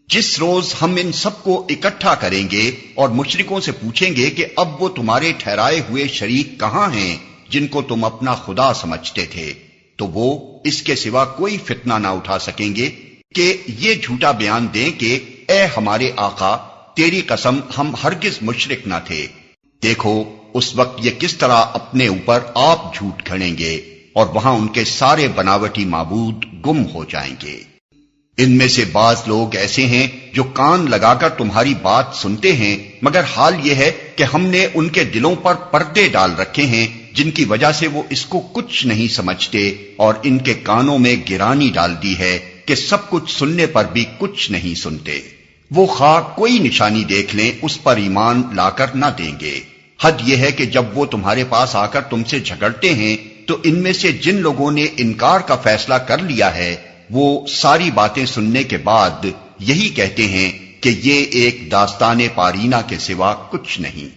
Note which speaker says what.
Speaker 1: جس روز ہم ان سب کو اکٹھا کریں گے اور مشرکوں سے پوچھیں گے کہ اب وہ تمہارے ٹھہرائے ہوئے شریک کہاں ہیں جن کو تم اپنا خدا سمجھتے تھے، تو وہ اس کے سوا کوئی فتنہ نہ اٹھا سکیں گے کہ یہ جھوٹا بیان دیں کہ اے ہمارے آقا تیری قسم ہم ہرگز مشرک نہ تھے۔ دیکھو اس وقت یہ کس طرح اپنے اوپر آپ جھوٹ گھڑیں گے اور وہاں ان کے سارے بناوٹی معبود گم ہو جائیں گے۔ ان میں سے بعض لوگ ایسے ہیں جو کان لگا کر تمہاری بات سنتے ہیں، مگر حال یہ ہے کہ ہم نے ان کے دلوں پر پردے ڈال رکھے ہیں جن کی وجہ سے وہ اس کو کچھ نہیں سمجھتے، اور ان کے کانوں میں گرانی ڈال دی ہے کہ سب کچھ سننے پر بھی کچھ نہیں سنتے۔ وہ خواہ کوئی نشانی دیکھ لیں اس پر ایمان لا کر نہ دیں گے۔ حد یہ ہے کہ جب وہ تمہارے پاس آ کر تم سے جھگڑتے ہیں تو ان میں سے جن لوگوں نے انکار کا فیصلہ کر لیا ہے وہ ساری باتیں سننے کے بعد یہی کہتے ہیں کہ یہ ایک داستان پارینہ کے سوا کچھ نہیں۔